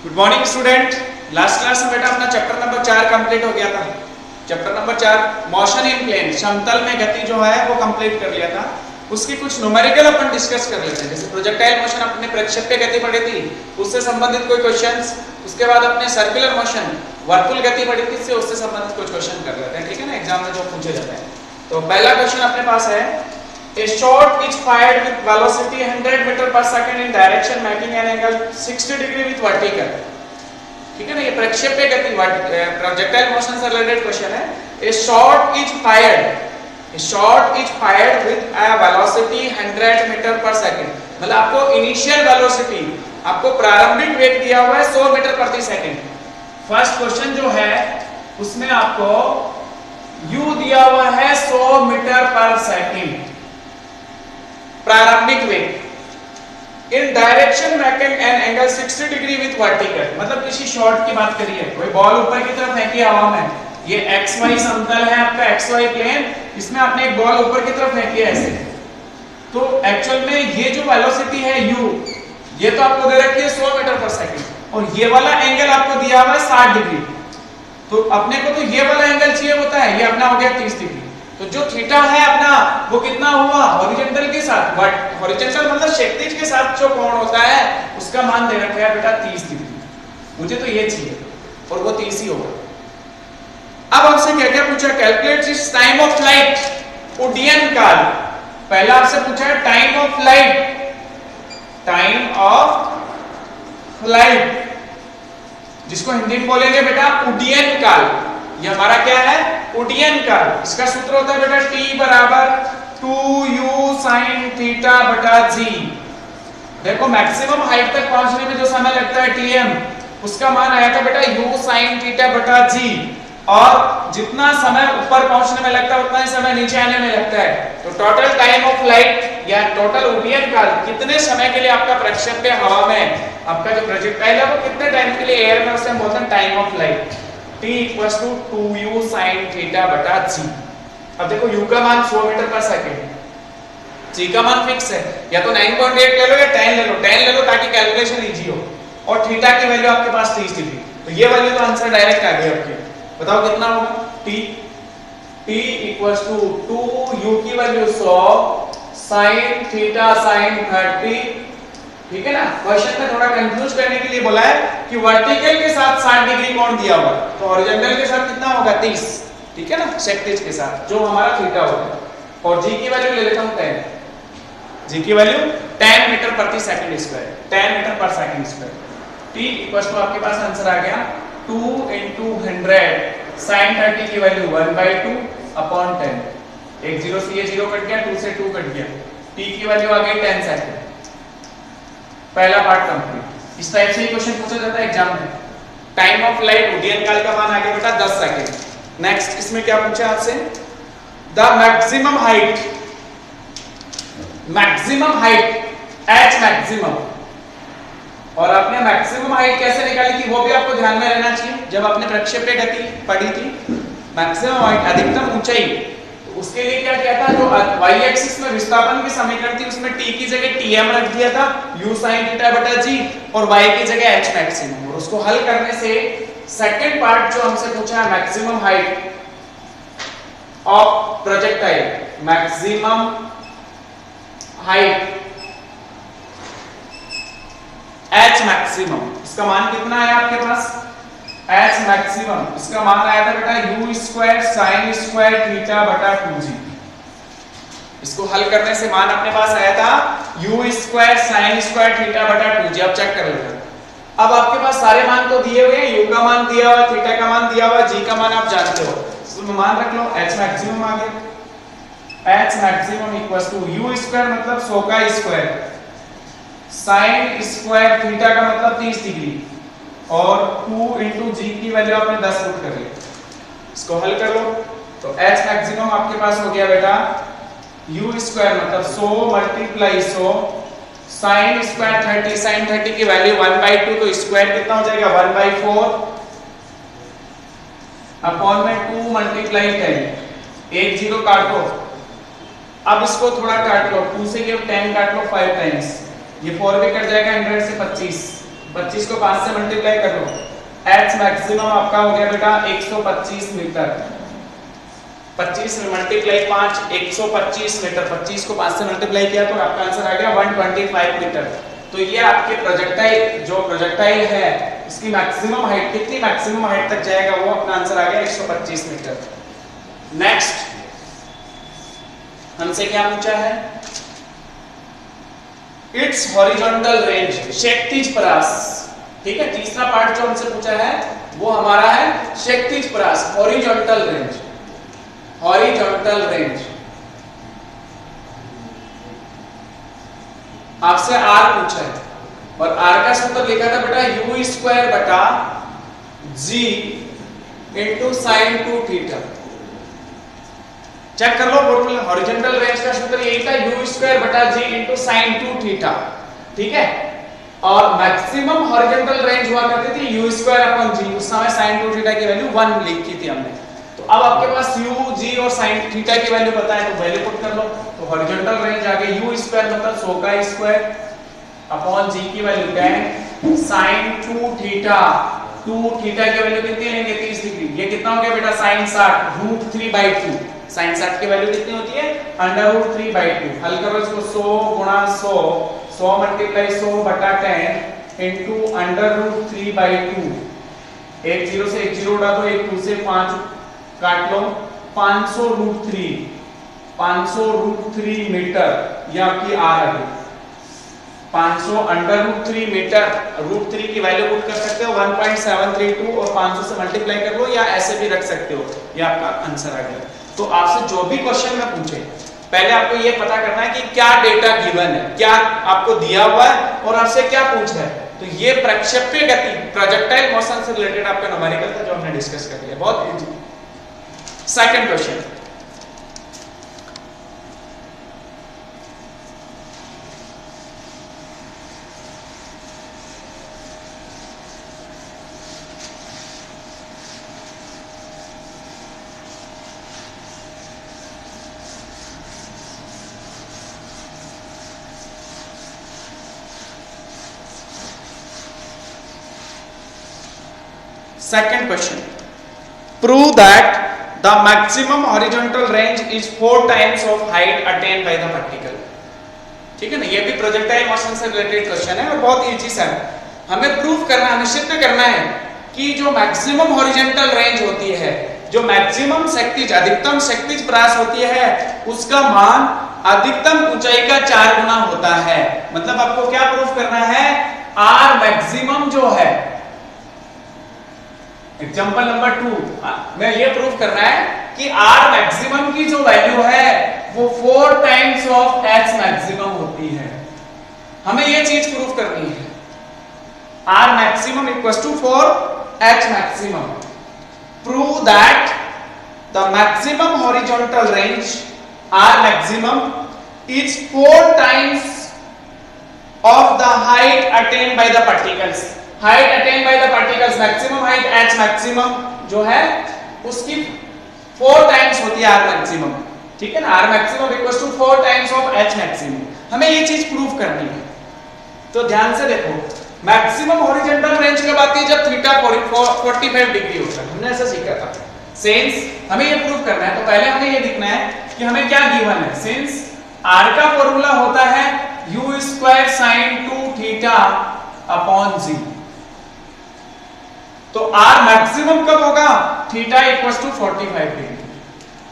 Good morning student. Last class में बेटा अपना चैप्टर नंबर 4 कंप्लीट हो गया था। Chapter number 4 motion in plane, समतल में गति जो है वो कंप्लीट कर लिया था। उसकी कुछ न्यूमेरिकल अपन डिस्कस कर लेते हैं। जैसे प्रोजेक्टाइल मोशन अपने प्रक्षेप्य गति पढ़ी थी, उससे संबंधित कोई क्वेश्चंस। उसके बाद अपने सर्कुलर मोशन वर्तुल गति पढ़ी थी, उससे संबंधित कुछ क्वेश्चन कर लेते हैं, ठीक है ना, एग्जाम में जो पूछे जाते हैं। तो पहला क्वेश्चन अपने पास है, A shot is fired with velocity 100 meter per second in direction making an angle 60 degree with vertical। ठीक है ना, ये प्रक्षेप्य गति प्रोजेक्टाइल मोशन से रिलेटेड क्वेश्चन है। A shot is fired with a velocity 100 meter per second। मतलब आपको initial velocity, आपको प्रारंभिक वेग दिया हुआ है 100 मीटर प्रति सेकंड। फर्स्ट क्वेश्चन जो है उसमें आपको u दिया हुआ है 100 मीटर पर सेकंड प्रारंभिक वेग। इन direction making an angle 60 degree with vertical. मतलब किसी शॉट की बात करिए, कोई बॉल ऊपर की तरफ फेंकी हवा में, ये एक्स वाई समतल है आपका, एक्स वाई प्लेन, इसमें आपने एक बॉल ऊपर की तरफ फेंकी है ऐसे। तो एक्चुअल में ये जो वेलोसिटी है u, ये तो आपको दे रखी है 100 मीटर पर सेकंड, और ये वाला एंगल आपको दिया हुआ है 60 डिग्री। तो अपने को तो ये वाला एंगल चाहिए होता है, ये अपना हो गया 30 डिग्री। तो जो थीटा है अपना वो कितना हुआ, हॉरिजॉन्टल के साथ, बट हॉरिजॉन्टल मतलब क्षैतिज के साथ जो कोण होता है उसका मान दे रखा है बेटा 30 डिग्री। मुझे तो ये चाहिए और वो 30 ही होगा। अब आपसे क्या क्या पूछा, calculate this time of flight, उड्डयन काल। पहला आपसे पूछा है time of flight, time of flight, जिसको हिंदी में बोलेंगे बेटा उड्डयन काल। ये हमारा क्या है, उड्डयन काल। इसका सूत्र होता है बेटा T बराबर 2u sin थीटा बटा g। देखो मैक्सिमम हाइट तक पहुंचने में जो समय लगता है Tm, उसका मान आया था बेटा u sin थीटा बटा g। और जितना समय ऊपर पहुंचने में लगता है उतना ही समय नीचे आने में लगता है। तो टोटल टाइम ऑफ फ्लाइट या टोटल उड्डयन काल, कितने समय के लिए आपका प्रक्षेप्य हवा में, आपका जो प्रोजेक्टाइल है वो कितने टाइम के लिए एयर में, उसे हम बोलते हैं time of flight. T equals to 2u sin theta बटा g। अब देखो u का मान 100 मीटर पर सेकंड, g का मान फिक्स है, या तो 9.8 ले लो या 10 ले लो, 10 ले लो ताकि कैलकुलेशन इजी हो, और थीटा की वैल्यू आपके पास 30 डिग्री। तो ये वैल्यू तो आंसर डायरेक्ट आ गई आपके। बताओ कितना होगा, T इक्वल्स टू 2u की वैल्यू 100 sin थीटा sin 30। ठीक है ना। क्वेश्चन में थोड़ा कंफ्यूज करने के लिए बोला है कि वर्टिकल के साथ 60 डिग्री कोण दिया हुआ है, तो हॉरिजॉन्टल के साथ कितना होगा 30। ठीक है ना, क्षैतिज के साथ जो हमारा थीटा होगा। और g की वैल्यू ले लेता हूं 10, g की वैल्यू 10 मीटर प्रति सेकंड स्क्वायर, 10 मीटर पर second square. t equals to आपके पास आंसर आ गया 2 × 100 sin 30 की वैल्यू 1/2 अपॉन 10। एक 0 से ये 0 कट गया, 2 से 2 कट गया, t की वैल्यू आ गई 10 सेकंड। पहला पार्ट कंप्लीट। इस टाइप से ही क्वेश्चन पूछा जाता है एग्जाम में। टाइम ऑफ फ्लाइट, उड्डयन काल का मान आ गया बेटा 10 सेकंड। नेक्स्ट इसमें क्या पूछा आपसे, the maximum height, maximum height h maximum. और आपने मैक्सिमम हाइट कैसे निकाली थी वो भी आपको ध्यान में रहना चाहिए जब आपने प्रक्षेप्य गति पढ़ी थी। मैक्सिमम हाइट अधिकतम ऊंचाई, उसके लिए क्या किया था, जो y एक्सिस में विस्थापन की समीकरण थी उसमें t की जगह tm रख दिया था, u sin थीटा बटा g, और y की जगह h मैक्सिमम। और उसको हल करने से सेकंड पार्ट जो हमसे पूछा है, maximum height of projectile, maximum height h maximum, इसका मान कितना है आपके पास, h मैक्सिमम, इसका मान आया था बेटा u square sin square theta बटा 2g। इसको हल करने से मान अपने पास आया था u square sin square theta बटा 2g। अब चेक कर लेते हैं। अब आपके पास सारे मान तो दिए हुए हैं, u का मान दिया हुआ, थीटा का मान दिया हुआ, g का मान आप जानते हो, इसमें मान रख लो। h मैक्सिमम आ गया, h maximum equals to u square मतलब 100 का स्क्वायर, sin स्क्वायर थीटा का मतलब 30 डिग्री, और 2 × g की वैल्यू आपने 10 पुट कर ली। इसको हल कर लो तो h मैक्सिमम आपके पास हो गया बेटा u स्क्वायर मतलब 100 × 100 sin स्क्वायर 30, sin 30 की वैल्यू 1/2, तो स्क्वायर कितना हो जाएगा 1/4 अपॉन में 2 × 10। एक 0 काट दो, अब इसको थोड़ा काट लो, 2 से 10 काट लो 5 टाइम्स, ये 4 भी कट जाएगा 100 से 25, 25 को 5 से मल्टीप्लाई कर लो, एच मैक्सिमम आपका हो गया बेटा 125 मीटर। 25 में मल्टीप्लाई 5, 125 मीटर। 25 को 5 से मल्टीप्लाई किया तो आपका आंसर आ गया 125 मीटर। तो ये आपके प्रोजेक्टाइल, जो प्रोजेक्टाइल है इसकी मैक्सिमम हाइट, कितनी मैक्सिमम हाइट तक जाएगा, वो अपना आंसर आ गया 125 मीटर। नेक्स्ट हमसे क्या पूछा है, इट्स हॉरिजॉन्टल रेंज, क्षैतिज परास। ठीक है, तीसरा पार्ट जो हमसे पूछा है वो हमारा है क्षैतिज परास, हॉरिजॉन्टल रेंज। हॉरिजॉन्टल रेंज आपसे आर पूछा है और आर का सूत्र लिखा था बेटा यू स्क्वायर बटा जी इंटू साइन 2 थीटा। चेक कर लो फॉर्मूला, हॉरिजॉन्टल रेंज का सूत्र यही था यू स्क्वायर बटा जी इंटू साइन 2 थीटा। ठीक है, और मैक्सिमम हॉरिजॉन्टल रेंज हुआ करती थी यू स्क्वायर अपॉन जी, उस समय साइन 2 थीटा की वैल्यू 1 लिखी थी हमने। तो अब आपके पास यू जी और साइन थीटा की वैल्यू पता है तो वैल्यू पुट कर लो। तो हॉरिजॉन्टल रेंज आ गई यू स्क्वायर मतलब 100 का स्क्वायर अपॉन जी की वैल्यू 10 साइन 2 थीटा। 2 थीटा की वैल्यू कितनी लेंगे 30 डिग्री। ये कितना हो गया बेटा साइन 60 रूट 3/2। साइन 60 की वैल्यू कितनी होती है अंडर रूट 3/2। हल करो इसको 100 गुणा 100, 100 मल्टीप्लाई 100 बटा 10 इंटू अंडर रूट 3/2। एक जीरो से एक जीरो उड़ा दो, एक 2 से 5 काट लो, 500 रूट 3, 500 रूट 3 मीटर, ये आपकी आर आ गई 500 अंडर रूट 3 मीटर। रूट 3 की वैल्यू पुट कर सकते हो 1.732 और 500 से मल्टीप्लाई कर लो या ऐसे भी रख सकते हो, ये आपका आंसर आ गया। तो आपसे जो भी क्वेश्चन में पूछे पहले आपको ये पता करना है कि क्या डेटा गिवन है, क्या आपको दिया हुआ है और आपसे क्या पूछ रहा है। तो ये प्रक्षेप्य गति, प्रोजेक्टाइल मोशन से रिलेटेड आपका न्यूमेरिकल था जो हमने डिस्कस कर लिया, बहुत easy. Second question, second question, prove that the maximum horizontal range is 4 times of height attained by the particle। ठीक है ना, ये भी प्रोजेक्टाइल मोशन से रिलेटेड क्वेश्चन है और बहुत इजी सा है। हमें प्रूव करना, हमें सिद्ध करना है कि जो मैक्सिमम हॉरिजॉन्टल रेंज होती है, जो मैक्सिमम शक्तिज, अधिकतम शक्तिज प्रयास होती है, उसका मान अधिकतम ऊंचाई का 4 गुना होता है। मतलब आपको क्या प्रूव करना है, आर मैक्सिमम जो है, एग्जाम्पल नंबर 2 में ये प्रूव करना है कि आर मैक्सिमम की जो वैल्यू है वो 4 टाइम्स ऑफ एच मैक्सिमम होती है। हमें ये चीज प्रूव करनी है, R maximum equals to 4 H maximum. Prove that the maximum horizontal range R maximum is 4 times of the height attained by the particles. Height attained by the particles, maximum height H maximum जो है उसकी 4 times होती है R maximum. ठीक है ना, R maximum equals to 4 times of H maximum. हमें ये चीज प्रूव करनी है। तो ध्यान से देखो, मैक्सिमम हॉरिजॉन्टल रेंज कब आती है, जब थीटा 45 डिग्री होता है। हमने ऐसा सीखा था। सिंस हमें ये प्रूव करना है तो पहले हमें ये दिखना है कि हमें क्या गिवन है। सिंस आर का फॉर्मूला होता है u square sine 2 theta upon g, तो आर मैक्सिमम कब होगा, थीटा इक्वल्स टू 45 डिग्री।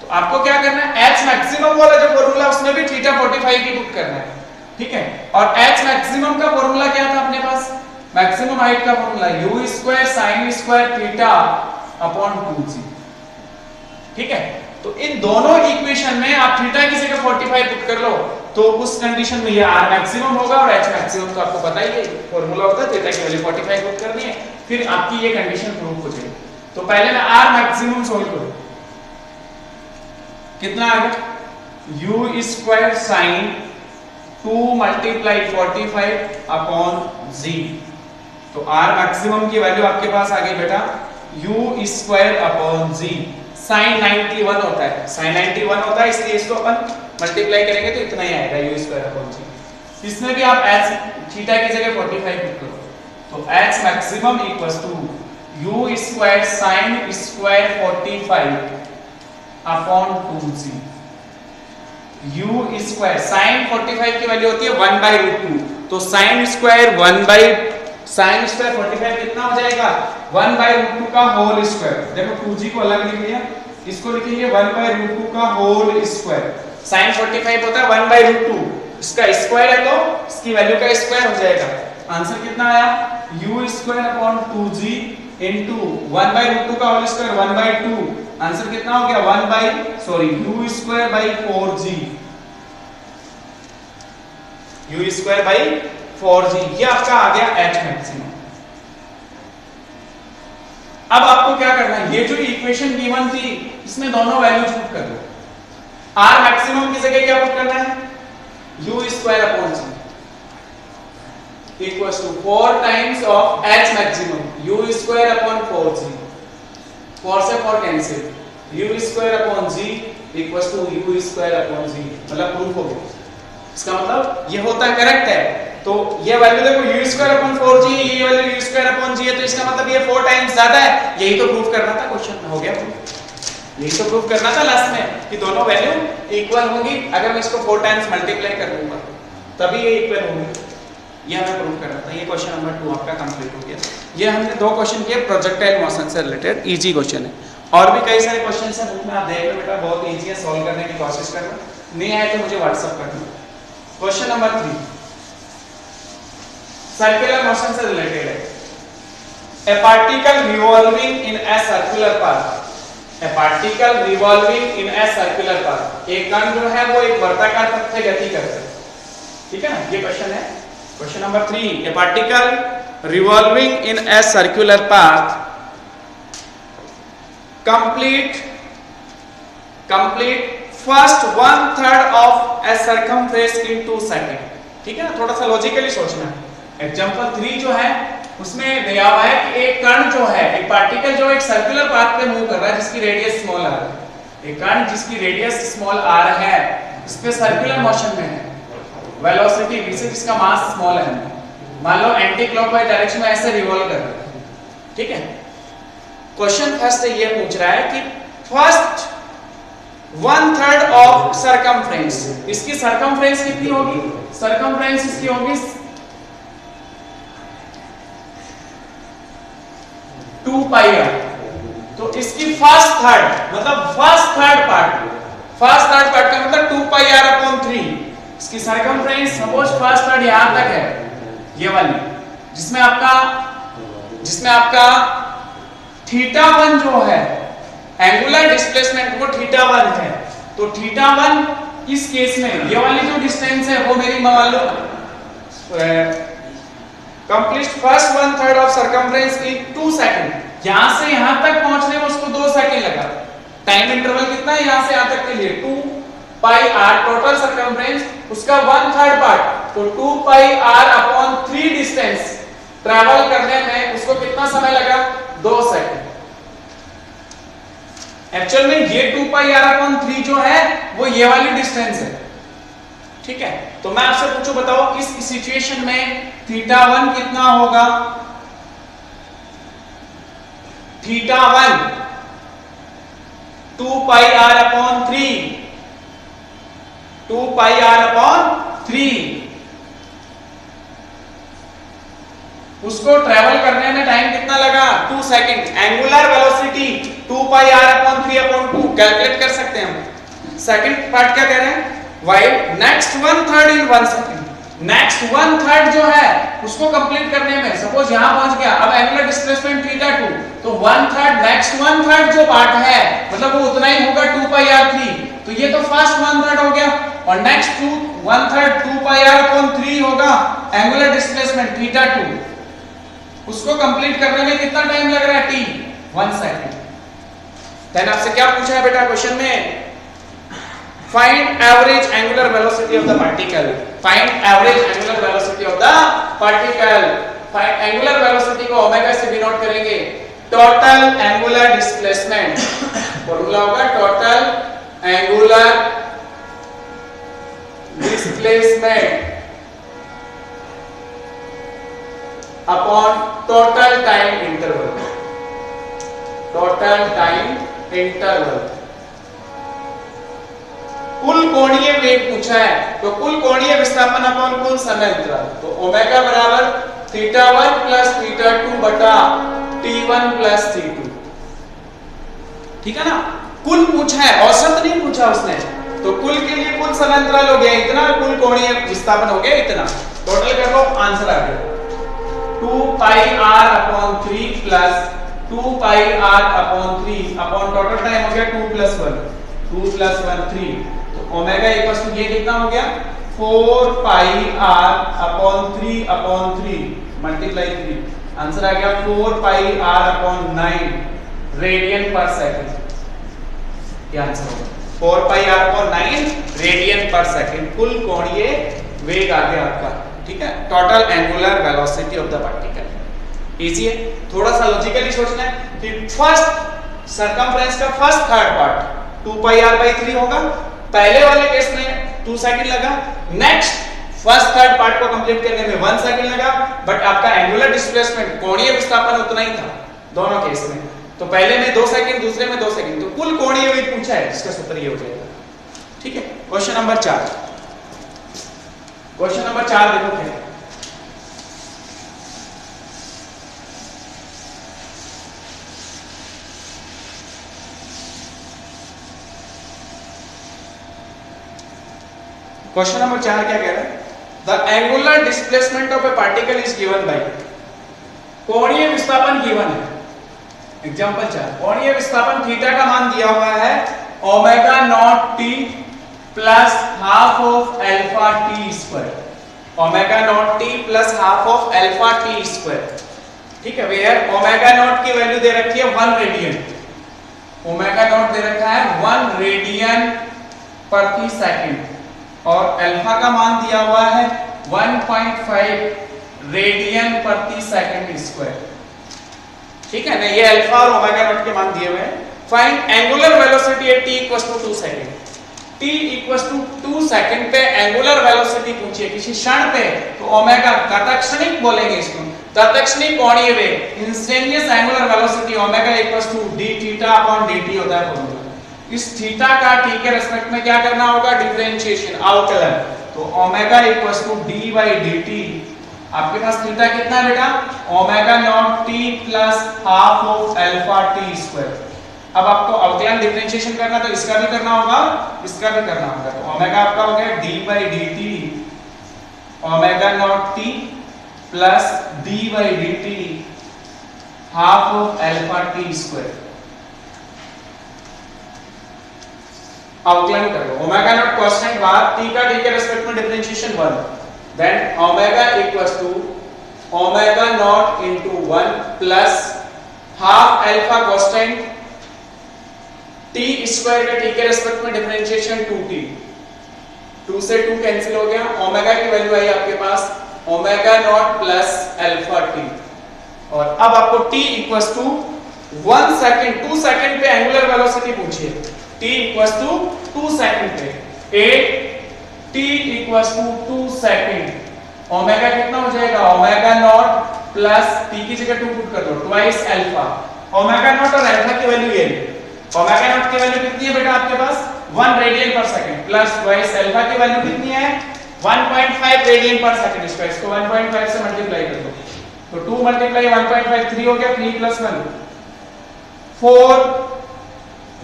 तो आपको क्या करना है, एच मैक्सिमम वाला जो फॉर्मूला उसमें भी थीटा 45 की पुट करना है। ठीक है, और एच मैक्सिमम का फॉर्मूला क्या था अपने पास, मैक्सिमम हाइट का formula you square sine square theta upon 2g। ठीक है, तो इन दोनों इक्वेशन में आप थीटा की जगह 45 पुट कर लो तो उस कंडीशन में ये आर मैक्सिमम होगा और एच मैक्सिमम तो आपको पता ही है फॉर्मूला होता है, थीटा की वैल्यू 45 पुट करनी है, फिर आपकी ये कंडीशन प्रूव हो जाएगी। तो पहले मैं आर मैक्सिमम सोल्व करूं, कितना आ गया u square sine 2 multiply 45 upon g. तो आर मैक्सिमम की वैल्यू आपके पास आ गई बेटा U square upon G. Sine 91 होता है, साइन 91 होता है, इसलिए इसको अपन मल्टीप्लाई करेंगे तो इतना ही आएगा यू स्क्वायर अपॉन जी। इसमें भी आप एच थीटा की जगह 45 पुट करो तो h maximum equals to u square sine square 45 upon 2g। u square sine 45 की वैल्यू होती है 1/√2, तो साइन स्क्वायर 45 कितना हो जाएगा 1/√2 का होल स्क्वायर। देखो 2g को अलग लिख लिया, इसको लिखेंगे 1/√2 का होल स्क्वायर। साइन 45 होता है 1/√2, इसका स्क्वायर है तो इसकी वैल्यू का स्क्वायर हो जाएगा। आंसर कितना आया u square upon 2g into 1/√2 का होल स्क्वायर 1/2। आंसर कितना हो गया u square by 4g, u square by 4g। ये आपका आ गया h मैक्सिमम। अब आपको क्या करना है, ये जो इक्वेशन गिवन थी इसमें दोनों वैल्यूज पुट कर दो। r मैक्सिमम की जगह क्या पुट करना है u square upon g equals to 4 times of h maximum u square upon 4g, 4 से 4 cancel, u square upon g equals to u square upon g। मतलब प्रूफ हो गया। इसका मतलब ये होता है करेक्ट है, तो ये वैल्यू देखो u स्क्वायर अपॉन 4g, ये value u square upon g है, तो इसका मतलब ये 4 टाइम्स ज्यादा है। यही तो प्रूफ करना था क्वेश्चन में, हो गया प्रूफ। यही तो प्रूफ करना था लास्ट में कि दोनों वैल्यू इक्वल होंगी। अगर मैं इसको 4 टाइम्स मल्टीप्लाई कर दूंगा तभी ये इक्वल होंगी। ये हमें प्रूफ करना था। ये क्वेश्चन नंबर 2 आपका कंप्लीट हो गया। ये हमने 2 क्वेश्चन किए प्रोजेक्टाइल मोशन से रिलेटेड, इजी क्वेश्चन है। और भी कई सारे क्वेश्चन है बुक में, आप देख लो बेटा, बहुत इजी है, सॉल्व करने की कोशिश करना। नहीं आए तो मुझे व्हाट्सएप करना। क्वेश्चन नंबर 3 सर्कुलर मोशन से रिलेटेड है। ए particle revolving in a circular path, A particle revolving in a circular path, एक कण जो है वो एक वर्ताकार पथ से गति करता है। ठीक है ना, ये क्वेश्चन है। Question number 3, A particle revolving in a circular path complete first 1/3 of a circumference in 2 seconds। ठीक है ना, थोड़ा सा लॉजिकली सोचना है। एग्जांपल 3 जो है उसमें दिया हुआ है कि एक कण जो है, एक पार्टिकल जो एक सर्कुलर पाथ पे मूव कर रहा है जिसकी रेडियस स्मॉल r है। एक कण जिसकी रेडियस स्मॉल r है, इस पे सर्कुलर मोशन में है, वेलोसिटी v से, जिसका मास स्मॉल है। मान लो एंटी क्लॉकवाइज डायरेक्शन में ऐसे रिवॉल्व कर रहा है। ठीक है, क्वेश्चन फर्स्ट ये पूछ रहा है कि फर्स्ट 1/3 ऑफ सरकमफ्रेंस, इसकी सरकमफ्रेंस कितनी होगी? सरकमफ्रेंस इसकी होगी 2 पाई r। तो इसकी फर्स्ट थर्ड मतलब फर्स्ट थर्ड पार्ट का मतलब 2 पाई r अपॉन 3। इसकी सरकमफ्रेंस सपोज फर्स्ट थर्ड यहां तक है, ये वाली, जिसमें आपका θ1 जो है, एंगुलर डिस्प्लेसमेंट वो θ1 है। तो θ1 इस केस में ये वाली जो डिस्टेंस है वो मेरी मान लो complete first 1/3 of circumference in 2 second. यहां से यहां तक पहुंचने में उसको 2 सेकंड लगा। टाइम इंटरवल कितना है यहां से यहां तक के लिए? 2 पाई r टोटल सरकमफ्रेंस, उसका 1/3 पार्ट, तो 2 पाई r अपॉन 3 डिस्टेंस ट्रैवल करने में उसको कितना समय लगा? 2 सेकंड। एक्चुअल में ये 2 पाई r अपॉन 3 जो है वो ये वाली डिस्टेंस है। ठीक है, तो मैं आपसे पूछूं, बताओ इस सिचुएशन में θ1 कितना होगा? θ1 2 पाई r अपॉन 3, 2 पाई r अपॉन 3। उसको ट्रेवल करने में टाइम कितना लगा? 2 सेकंड। एंगुलर वेलोसिटी 2 पाई r अपॉन 3 अपॉन 2 कैलकुलेट कर सकते हैं हम। सेकंड पार्ट क्या कह रहे हैं? व्हाइल नेक्स्ट 1/3 इन 1 सेकंड। नेक्स्ट 1/3 जो है उसको कंप्लीट करने में, सपोज यहां पहुंच गया, अब एंगुलर डिस्प्लेसमेंट θ2, तो 1/3 नेक्स्ट 1/3 जो पार्ट है मतलब वो उतना ही होगा 2 पाई r 3। तो ये तो फर्स्ट 1/3 हो गया, और नेक्स्ट 1/3 2 पाई r अपॉन 3 होगा एंगुलर डिस्प्लेसमेंट θ2। उसको कंप्लीट करने में कितना टाइम लग रहा है? t 1 second. देन आपसे क्या पूछा है बेटा क्वेश्चन में? Find average angular velocity of the particle. Find average angular velocity of the particle. Find angular velocity को ओमेगा से डिनोट करेंगे। टोटल एंगुलर डिस्प्लेसमेंट, फॉर्मूला होगा total angular displacement upon total time interval. Total time interval, कुल कोणीय वेग पूछा है तो कुल कोणीय विस्थापन अपॉन कुल समय अंतराल, तो ओमेगा बराबर θ1 प्लस θ2 बटा t1 प्लस t2। ठीक है ना, कुल पूछा है, औसत नहीं पूछा उसने। तो कुल के लिए कुल समय अंतराल हो गया इतना, कुल कोणीय विस्थापन हो गया इतना, टोटल कर लो, आंसर आ गया 2 पाई r अपॉन 3 प्लस 2 पाई r upon 3 upon total time हो गया 2 प्लस 1 3। तो ओमेगा इक्वल्स टू ये कितना हो गया 4 पाई r अपॉन 3 मल्टीप्लाई 3, आंसर आ गया 4 पाई r upon 9 radian per second. ये आंसर होगा 4 पाई r upon 9 radian per second, कुल कोणीय वेग आ गया आपका। ठीक है, total angular velocity of the particle. Easy है, थोड़ा सा लॉजिकली सोचना है कि फर्स्ट सरकमफ्रेंस का first third part 2 pi r by 3 होगा, पहले वाले केस में 2 सेकंड लगा, नेक्स्ट फर्स्ट थर्ड पार्ट को कंप्लीट करने में 1 सेकंड लगा, बट आपका एंगुलर डिस्प्लेसमेंट कोणीय विस्थापन उतना ही था दोनों केस में। तो पहले में 2 सेकंड, दूसरे में 2 सेकंड, तो कुल कोणीय वेग पूछा है, इसका सूत्र ये हो जाएगा। ठीक है, क्वेश्चन नंबर 4। क्वेश्चन नंबर 4 देखो क्या है। क्वेश्चन नंबर 4 क्या कह रहा है, the angular displacement of A particle is given by, कोणीय विस्थापन गिवन है। एग्जांपल 4, कोणीय विस्थापन थीटा का मान दिया हुआ है omega naught T plus half of alpha T square. Omega naught T plus half of alpha T square. ठीक है, वेयर ओमेगा नॉट की वैल्यू दे रखी है 1 रेडियन, ओमेगा नॉट दे रखा है 1 रेडियन प्रति सेकंड और अल्फा का मान दिया हुआ है 1.5 रेडियन प्रति सेकंड स्क्वायर। ठीक है ना, ये अल्फा और ओमेगा नॉट के मान दिए हुए हैं। Find angular velocity at t equals to 2 second. t equals to 2 second पे एंगुलर वेलोसिटी पूछिए किसी क्षण पे, तो ओमेगा तत्क्षणिक बोलेंगे इसको, तत्क्षणिक कोणीय वेग, instantaneous angular velocity omega equals to d theta upon dt होता है फॉर्मूला। इस थीटा का t के रिस्पेक्ट में क्या करना होगा, डिफरेंशिएशन, अवकलन। तो omega equals to d by dt, आपके पास थीटा कितना है बेटा, omega naught t plus half of alpha t square. अब आपको अवकलन डिफरेंशिएशन करना, तो इसका भी करना होगा, इसका भी करना होगा। तो ओमेगा आपका हो गया d by dt omega naught t plus d by dt half of alpha t square. अवकलन करो, ओमेगा नॉट कांस्टेंट बार, t का t के रिस्पेक्ट में differentiation 1, then omega equals to omega naught into 1 plus half alpha constant t square का t के respect में differentiation 2t, 2 से 2 cancel हो गया, ओमेगा की वैल्यू आई आपके पास omega naught plus alpha t। और अब आपको t equals to 1 second, 2 second पे एंगुलर वेलोसिटी पूछिए, t इक्वल्स टू 2 सेकंड पे 8 t equals to 2 second, omega कितना हो जाएगा, ओमेगा नॉट प्लस t की जगह 2 पुट कर दो, ट्वाइस अल्फा। ओमेगा नॉट और अल्फा की वैल्यू ये, ओमेगा नॉट की वैल्यू कितनी है बेटा आपके पास 1 radian per second, plus twice alpha की वैल्यू कितनी है 1.5 रेडियन पर सेकंड स्क्वायर। इसको 1.5 से मल्टीप्लाई कर दो, तो 2 मल्टीप्लाई 1.5 3 हो गया, 3 plus 1 4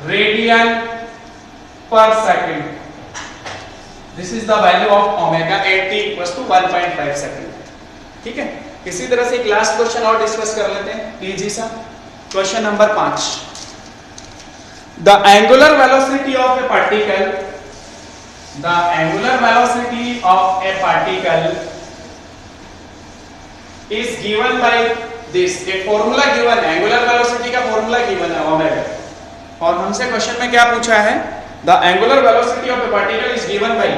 radian per second. This is the value of omega at t equals to 1.5 second. ठीक है, इसी तरह से एक लास्ट क्वेश्चन और डिस्कस कर लेते हैं, इजी सा। Question number 5, the angular velocity of a particle, the angular velocity of a particle is given by this, एक फॉर्मूला गिवन है, एंगुलर वेलोसिटी का फॉर्मूला गिवन है ओमेगा, और हमसे क्वेश्चन में क्या पूछा है, the angular velocity of a particle is given by,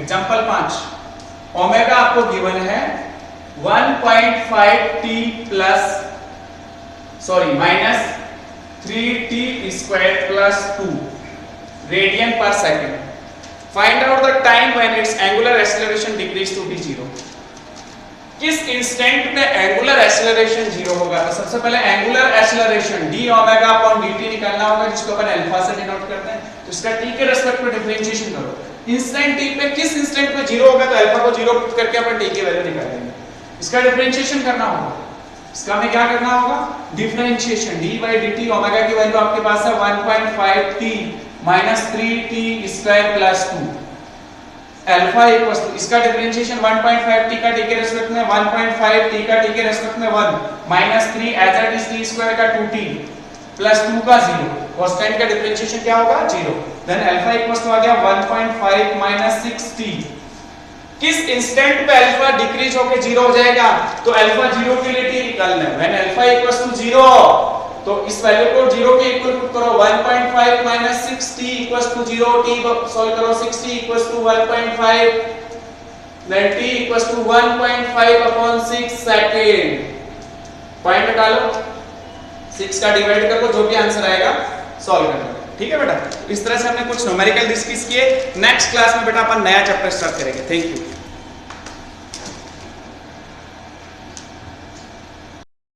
example 5, omega आपको गिवन है 1.5 t plus minus 3t square plus 2 radian per second. Find out the time when it's angular acceleration decrease to t0। किस instant पे angular acceleration 0 होगा? तो सबसे पहले angular acceleration d omega upon dt निकालना होगा, जिसको अपन अल्फा से डिनोट करते हैं। तो इसका t के रेस्पेक्ट में डिफरेंशिएशन करो। इंस्टेंट t पे किस इंस्टेंट पे 0 होगा, तो अल्फा को 0 पुट करके अपन t की वैल्यू निकालेंगे। इसका डिफरेंशिएशन करना होगा। इसका हमें क्या करना होगा? Differentiation d by dt omega की वैल्यू आपके पास है 1.5t minus 3t square plus 2 alpha equals to, इसका डिफरेंशिएशन 1.5t का t के रेस्पेक्ट में 1.5t का t के रेस्पेक्ट में 1 minus 3 as it is t square का 2t प्लस 2 का 0, कांस्टेंट का डिफरेंशिएशन क्या होगा? 0। देन अल्फा इक्वल्स टू आ गया 1.5 माइनस 6t। किस इंस्टेंट पे अल्फा डिक्रीज होके 0 हो जाएगा? तो अल्फा 0 के लिए t निकालना है। व्हेन अल्फा इक्वल्स टू 0, तो इस वैल्यू को 0 के इक्वल पुट करो। 1.5 minus 6t equals to 0, t solve करो। 6t equals to 1.5, then t equals to 1.5 upon 6 second. Point निकालो, 6 का डिवाइड करो, जो भी आंसर आएगा सॉल्व कर लो। ठीक है बेटा, इस तरह से हमने कुछ न्यूमेरिकल डिस्कस किए। नेक्स्ट क्लास में बेटा अपन नया चैप्टर स्टार्ट करेंगे। Thank you.